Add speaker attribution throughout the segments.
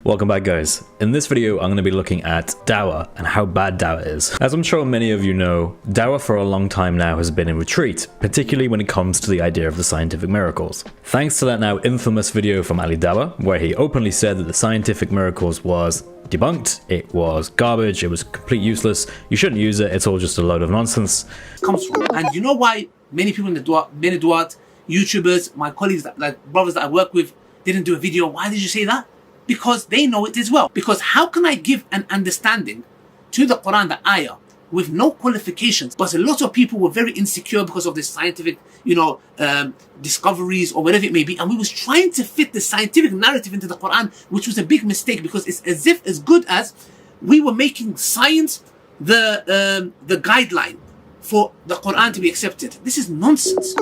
Speaker 1: Welcome back, guys. In this video, I'm going to be looking at Dawah and how bad Dawah is. As I'm sure many of you know, Dawah for a long time now has been in retreat, particularly when it comes to the idea of the scientific miracles. Thanks to that now infamous video from Ali Dawah, where he openly said that the scientific miracles was debunked, it was garbage, it was complete useless, you shouldn't use it, it's all just a load of nonsense.
Speaker 2: Comes from. And you know why many people in the Dawah, many Dawah, YouTubers, my colleagues, like brothers that I work with, didn't do a video? Why did you say that? Because they know it as well. Because how can I give an understanding to the Quran, the ayah, with no qualifications? But a lot of people were very insecure because of the scientific, discoveries or whatever it may be. And we was trying to fit the scientific narrative into the Quran, which was a big mistake, because it's as if as good as we were making science the guideline for the Quran to be accepted. This is nonsense.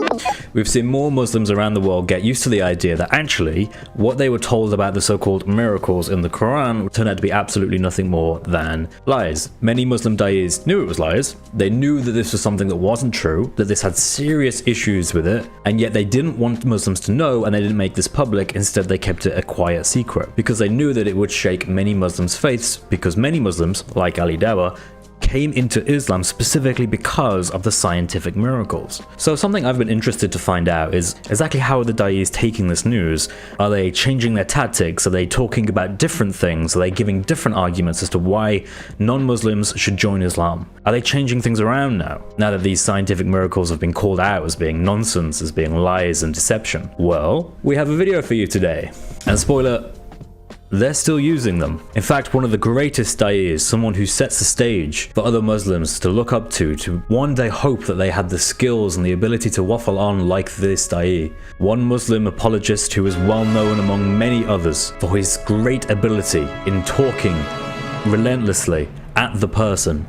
Speaker 1: We've seen more Muslims around the world get used to the idea that actually what they were told about the so-called miracles in the Quran turned out to be absolutely nothing more than lies. Many Muslim da'is knew it was lies. They knew that this was something that wasn't true, that this had serious issues with it, and yet they didn't want Muslims to know, and they didn't make this public. Instead, they kept it a quiet secret because they knew that it would shake many Muslims' faiths, because many Muslims, like Ali Dawah, came into Islam specifically because of the scientific miracles. So something I've been interested to find out is exactly how are the da'is taking this news? Are they changing their tactics? Are they talking about different things? Are they giving different arguments as to why non-Muslims should join Islam? Are they changing things around now that these scientific miracles have been called out as being nonsense, as being lies and deception? Well, we have a video for you today. And spoiler, they're still using them. In fact, one of the greatest da'is, someone who sets the stage for other Muslims to look up to one day hope that they had the skills and the ability to waffle on like this da'i. One Muslim apologist who is well known among many others for his great ability in talking relentlessly at the person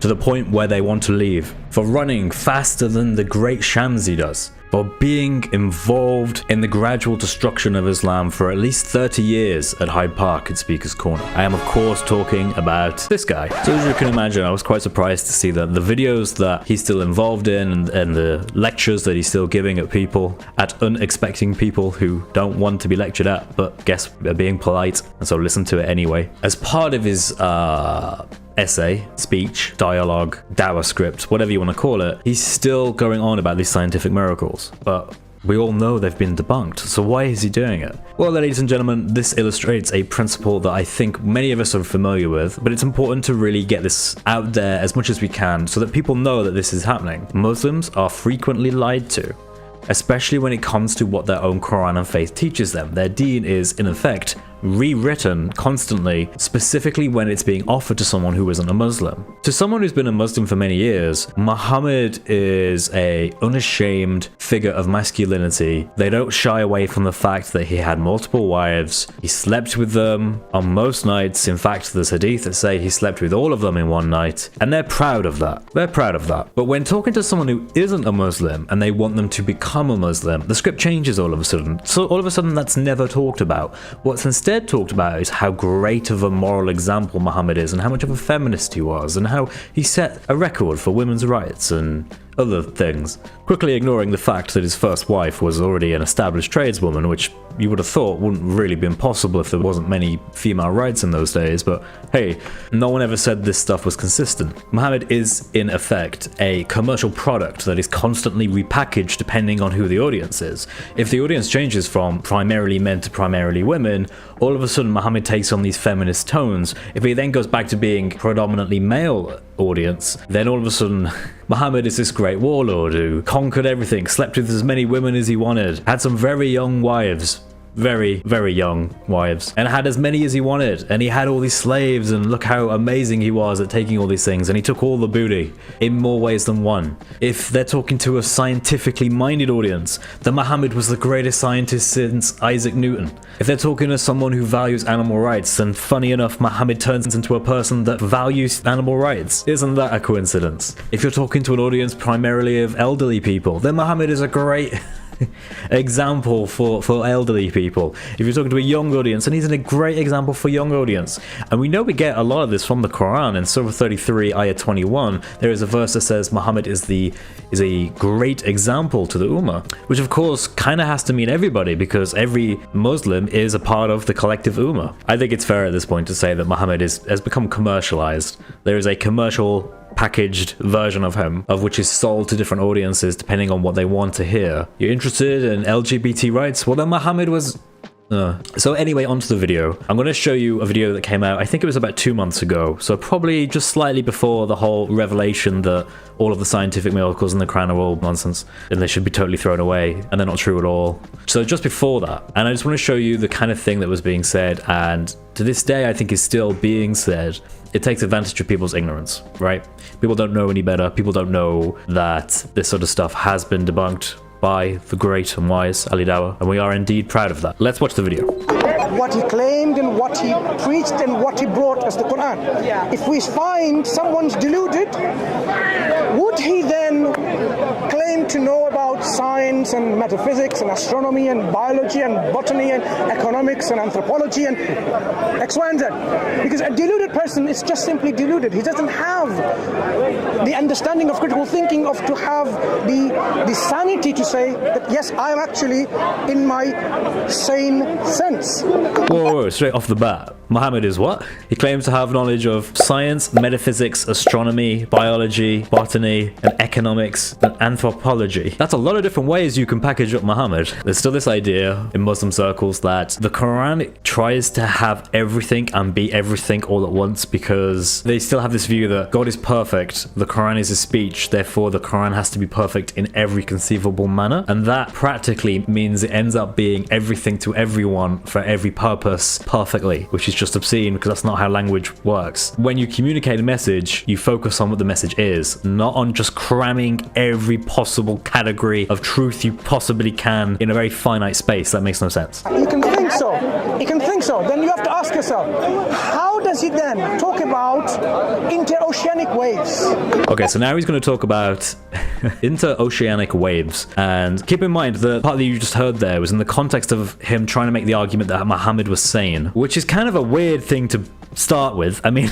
Speaker 1: to the point where they want to leave, for running faster than the great Shamsi does, for being involved in the gradual destruction of Islam for at least 30 years at Hyde Park at Speaker's Corner. I am of course talking about this guy. So as you can imagine, I was quite surprised to see that the videos that he's still involved in and the lectures that he's still giving at people, at unexpecting people who don't want to be lectured at, but guess they're being polite, and so listen to it anyway. As part of his essay, speech, dialogue, Dawah script, whatever you want to call it, he's still going on about these scientific miracles. But we all know they've been debunked, so why is he doing it? Well, ladies and gentlemen, this illustrates a principle that I think many of us are familiar with, but it's important to really get this out there as much as we can so that people know that this is happening. Muslims are frequently lied to, especially when it comes to what their own Quran and faith teaches them. Their deen is, in effect, rewritten constantly, specifically when it's being offered to someone who isn't a Muslim. To someone who's been a Muslim for many years, Muhammad is a unashamed figure of masculinity. They don't shy away from the fact that he had multiple wives. He slept with them on most nights. In fact, there's hadith that say he slept with all of them in one night, and they're proud of that. They're proud of that. But when talking to someone who isn't a Muslim and they want them to become a Muslim, the script changes all of a sudden. So all of a sudden that's never talked about. What's instead talked about is how great of a moral example Muhammad is, and how much of a feminist he was, and how he set a record for women's rights and other things, quickly ignoring the fact that his first wife was already an established tradeswoman, which you would have thought wouldn't really been possible if there wasn't many female rights in those days. But hey, no one ever said this stuff was consistent. Muhammad is in effect a commercial product that is constantly repackaged depending on who the audience is. If the audience changes from primarily men to primarily women, all of a sudden Muhammad takes on these feminist tones. If he then goes back to being predominantly male audience, then all of a sudden Muhammad is this great warlord who conquered everything, slept with as many women as he wanted, had some very young wives, very, very young wives, and had as many as he wanted, and he had all these slaves, and look how amazing he was at taking all these things, and he took all the booty in more ways than one. If they're talking to a scientifically minded audience, then Muhammad was the greatest scientist since Isaac Newton. If they're talking to someone who values animal rights, then funny enough, Muhammad turns into a person that values animal rights. Isn't that a coincidence? If you're talking to an audience primarily of elderly people, then Muhammad is a great example for elderly people. If you're talking to a young audience, and he's a great example for young audience. And we know we get a lot of this from the Quran. In Surah 33, Ayah 21, there is a verse that says Muhammad is a great example to the Ummah, which of course kind of has to mean everybody, because every Muslim is a part of the collective Ummah. I think it's fair at this point to say that Muhammad has become commercialized. There is a commercial packaged version of him, of which is sold to different audiences depending on what they want to hear. You're interested in LGBT rights? Well, then Muhammad was... So anyway, onto the video. I'm going to show you a video that came out, I think it was about 2 months ago, so probably just slightly before the whole revelation that all of the scientific miracles in the Quran are all nonsense and they should be totally thrown away and they're not true at all. So just before that, and I just want to show you the kind of thing that was being said, and to this day I think is still being said. It takes advantage of people's ignorance, right? People don't know any better. People don't know that this sort of stuff has been debunked by the great and wise Ali Dawah, and we are indeed proud of that. Let's watch the video.
Speaker 3: What he claimed and what he preached and what he brought as the Quran. If we find someone's deluded, would he then claim to know about science and metaphysics and astronomy and biology and botany and economics and anthropology and X, Y, and Z? Because a deluded person is just simply deluded. He doesn't have the understanding of critical thinking, of to have the sanity to say that yes, I'm actually in my sane sense.
Speaker 1: Whoa, straight off the bat. Muhammad is what? He claims to have knowledge of science, metaphysics, astronomy, biology, botany, and economics, and anthropology. That's a lot of different ways you can package up Muhammad. There's still this idea in Muslim circles that the Quran tries to have everything and be everything all at once, because they still have this view that God is perfect, the Quran is his speech, therefore the Quran has to be perfect in every conceivable manner. And that practically means it ends up being everything to everyone for every purpose perfectly, which is just obscene because that's not how language works. When you communicate a message, you focus on what the message is, not on just cramming every possible category of truth you possibly can in a very finite space. That makes no sense.
Speaker 3: You can think so. You can think so. Then you have to ask yourself, how does he then talk about interoceanic waves?
Speaker 1: Okay, so now he's going to talk about interoceanic waves. And keep in mind, the part that you just heard there was in the context of him trying to make the argument that Muhammad was sane, which is kind of a weird thing to start with. I mean...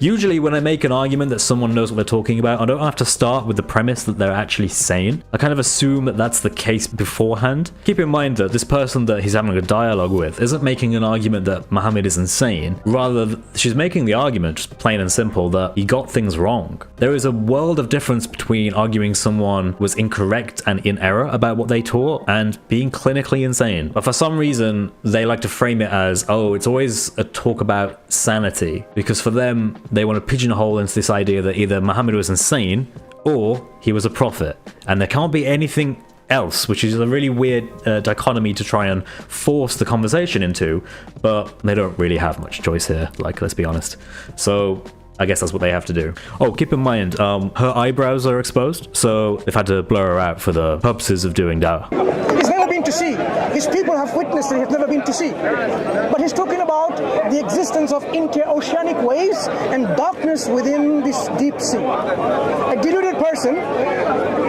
Speaker 1: Usually when I make an argument that someone knows what they're talking about, I don't have to start with the premise that they're actually sane. I kind of assume that that's the case beforehand. Keep in mind that this person that he's having a dialogue with isn't making an argument that Muhammad is insane. Rather, she's making the argument, just plain and simple, that he got things wrong. There is a world of difference between arguing someone was incorrect and in error about what they taught and being clinically insane. But for some reason, they like to frame it as, oh, it's always a talk about sanity, because for them, they want to pigeonhole into this idea that either Muhammad was insane or he was a prophet, and there can't be anything else, which is a really weird dichotomy to try and force the conversation into, but they don't really have much choice here, like, let's be honest. So I guess that's what they have to do. Oh, keep in mind, her eyebrows are exposed, so they've had to blur her out for the purposes of doing dawah.
Speaker 3: He's never been to sea. His people have witnessed that he's never been to sea. But he's talking about the existence of interoceanic waves and darkness within this deep sea. A deluded person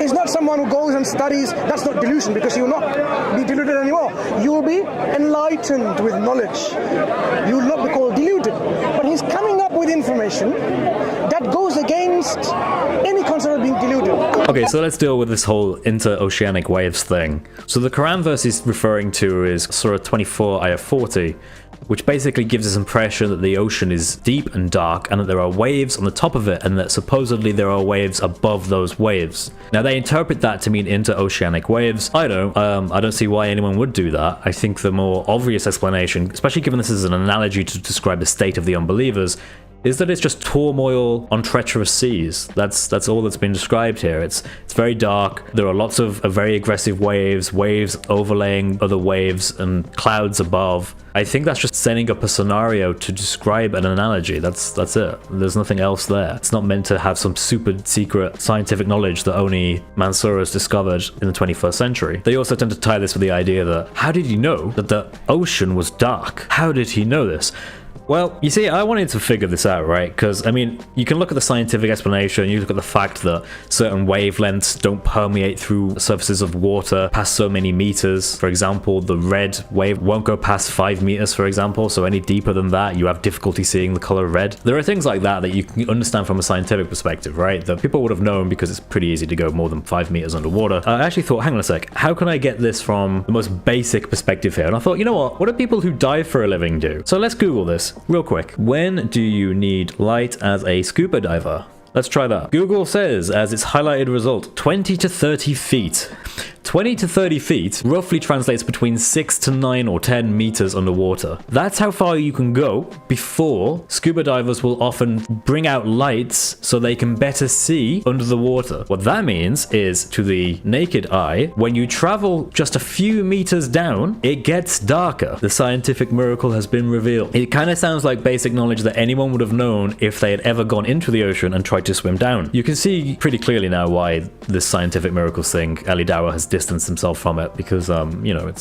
Speaker 3: is not someone who goes and studies. That's not delusion, because you will not be deluded anymore. You will be enlightened with knowledge. You will not be called deluded. But he's coming up with information that goes against any concept of being deluded.
Speaker 1: Okay, so let's deal with this whole interoceanic waves thing. So the Quran verse he's referring to is Surah 24, Ayah 40, which basically gives this impression that the ocean is deep and dark and that there are waves on the top of it and that supposedly there are waves above those waves. Now they interpret that to mean interoceanic waves. I don't see why anyone would do that. I think the more obvious explanation, especially given this is an analogy to describe the state of the unbelievers, is that it's just turmoil on treacherous seas. That's all that's been described here. It's very dark. There are lots of very aggressive waves overlaying other waves and clouds above. I think that's just setting up a scenario to describe an analogy. That's it. There's nothing else there. It's not meant to have some super secret scientific knowledge that only Mansour has discovered in the 21st century. They also tend to tie this with the idea that, how did he know that the ocean was dark? How did he know this? Well, you see, I wanted to figure this out, right? Because, I mean, you can look at the scientific explanation, you look at the fact that certain wavelengths don't permeate through surfaces of water past so many meters. For example, the red wave won't go past 5 meters, for example, so any deeper than that, you have difficulty seeing the color red. There are things like that that you can understand from a scientific perspective, right? That people would have known because it's pretty easy to go more than 5 meters underwater. I actually thought, hang on a sec, how can I get this from the most basic perspective here? And I thought, you know what do people who dive for a living do? So let's Google this real quick. When do you need light as a scuba diver? Let's try that. Google says, as its highlighted result, 20 to 30 feet. 20 to 30 feet roughly translates between 6 to 9 or 10 meters underwater. That's how far you can go before scuba divers will often bring out lights so they can better see under the water. What that means is, to the naked eye, when you travel just a few meters down, it gets darker. The scientific miracle has been revealed. It kind of sounds like basic knowledge that anyone would have known if they had ever gone into the ocean and tried to swim down. You can see pretty clearly now why this scientific miracles thing, Ali Dawah has distanced himself from it, because you know,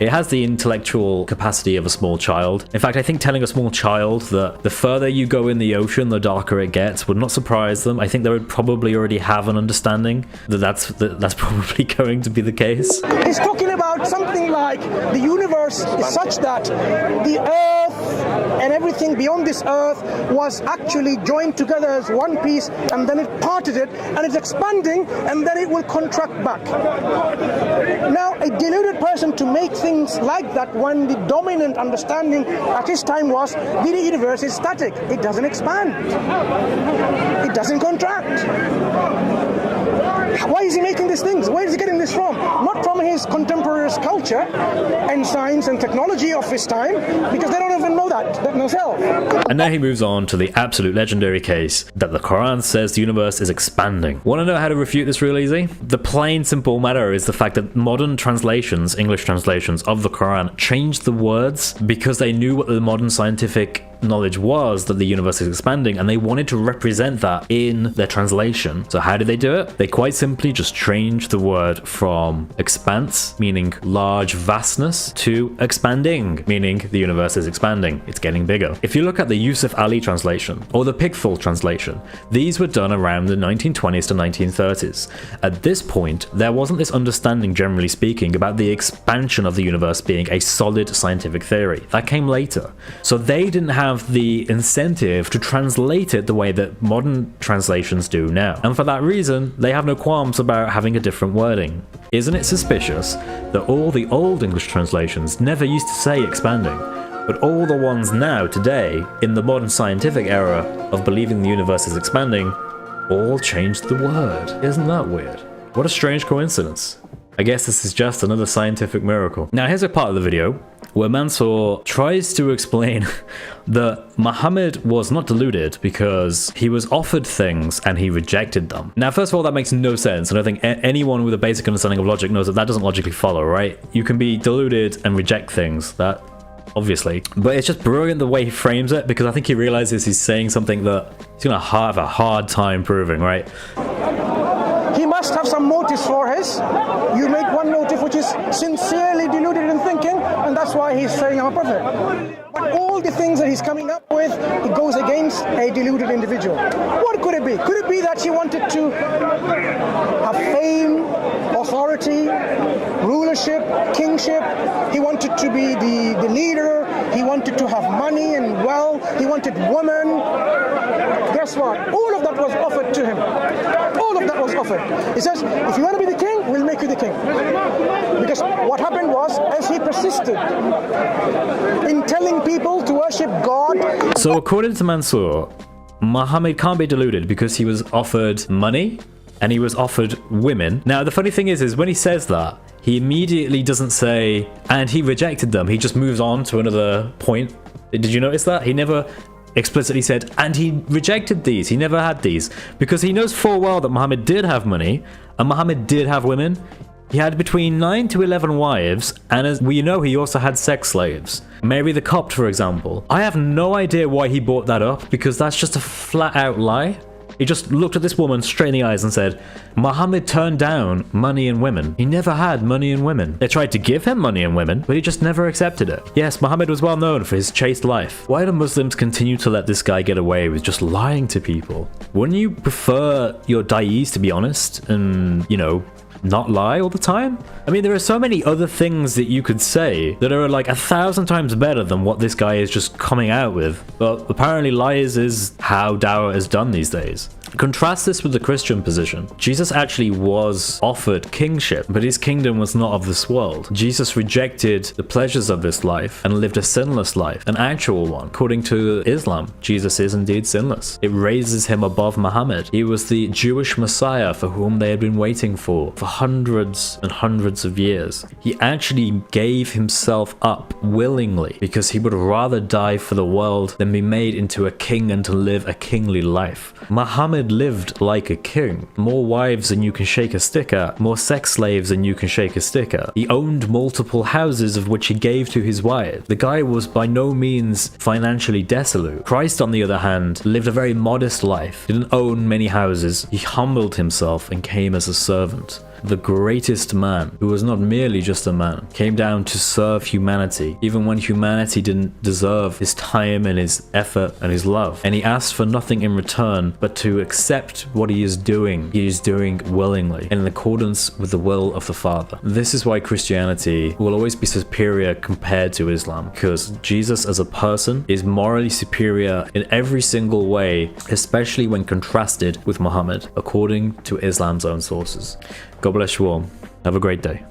Speaker 1: it has the intellectual capacity of a small child. In fact, I think telling a small child that the further you go in the ocean, the darker it gets would not surprise them. I think they would probably already have an understanding that that's probably going to be the case.
Speaker 3: He's talking about something like the universe is such that the earth and everything beyond this earth was actually joined together as one piece, and then it parted it, and it's expanding, and then it will contract back. Now, a deluded person to make things like that, when the dominant understanding at his time was the universe is static, it doesn't expand, it doesn't contract. Why is he making these things? Where is he getting this from? Not from his contemporaries' culture and science and technology of his time, because they don't even know that themselves.
Speaker 1: And now he moves on to the absolute legendary case that the Quran says the universe is expanding. Want to know how to refute this real easy? The plain simple matter is the fact that modern translations, English translations of the Quran, changed the words because they knew what the modern scientific knowledge was, that the universe is expanding, and they wanted to represent that in their translation. So how did they do it? They quite simply just changed the word from expanse, meaning large vastness, to expanding, meaning the universe is expanding, it's getting bigger. If you look at the Yusuf Ali translation or the Pickthall translation, these were done around the 1920s to 1930s. At this point, there wasn't this understanding, generally speaking, about the expansion of the universe being a solid scientific theory. That came later. So they didn't have the incentive to translate it the way that modern translations do now. And for that reason, they have no qualms about having a different wording. Isn't it suspicious that all the old English translations never used to say expanding, but all the ones now, today, in the modern scientific era of believing the universe is expanding, all changed the word? Isn't that weird? What a strange coincidence. I guess this is just another scientific miracle. Now here's a part of the video where Mansour tries to explain that Muhammad was not deluded because he was offered things and he rejected them. Now, first of all, that makes no sense. And I think anyone with a basic understanding of logic knows that that doesn't logically follow, right? You can be deluded and reject things, that obviously. But it's just brilliant the way he frames it, because I think he realizes he's saying something that he's going to have a hard time proving, right?
Speaker 3: He must have some motives for his. You make one motive which is sincerely deluded in thinking, and that's why he's saying I'm a prophet. But all the things that he's coming up with, it goes against a deluded individual. What could it be? Could it be that he wanted to have fame, authority, rulership, kingship? He wanted to be the leader. He wanted to have money and wealth. He wanted women. Guess what? All of that was offered to him. All of that was offered. He says, if you want to be the king, we'll make you the king. Because what happened was, as he persisted in telling people to worship God.
Speaker 1: So according to Mansour, Muhammad can't be deluded because he was offered money and he was offered women. Now, the funny thing is when he says that, he immediately doesn't say, and he rejected them. He just moves on to another point. Did you notice that? He never explicitly said, and he rejected these. He never had these, because he knows full well that Muhammad did have money and Muhammad did have women. He had between 9 to 11 wives, and as we know, he also had sex slaves. Mary the Copt, for example. I have no idea why he brought that up, because that's just a flat out lie. He just looked at this woman straight in the eyes and said, Muhammad turned down money and women. He never had money and women. They tried to give him money and women, but he just never accepted it. Yes, Muhammad was well known for his chaste life. Why do Muslims continue to let this guy get away with just lying to people? Wouldn't you prefer your da'is to be honest and, you know, not lie all the time? I mean, there are so many other things that you could say that are like 1,000 times better than what this guy is just coming out with. But apparently lies is how dawah is done these days. Contrast this with the Christian position. Jesus actually was offered kingship, but his kingdom was not of this world. Jesus rejected the pleasures of this life and lived a sinless life, an actual one. According to Islam, Jesus is indeed sinless. It raises him above Muhammad. He was the Jewish Messiah for whom they had been waiting for hundreds and hundreds of years. He actually gave himself up willingly because he would rather die for the world than be made into a king and to live a kingly life. Muhammad lived like a king. More wives than you can shake a stick at, more sex slaves than you can shake a stick at. He owned multiple houses of which he gave to his wife. The guy was by no means financially desolate. Christ, on the other hand, lived a very modest life, didn't own many houses. He humbled himself and came as a servant. The greatest man, who was not merely just a man, came down to serve humanity, even when humanity didn't deserve his time and his effort and his love. And he asked for nothing in return but to accept what he is doing willingly, and in accordance with the will of the Father. This is why Christianity will always be superior compared to Islam, because Jesus as a person is morally superior in every single way, especially when contrasted with Muhammad, according to Islam's own sources. God bless you all. Have a great day.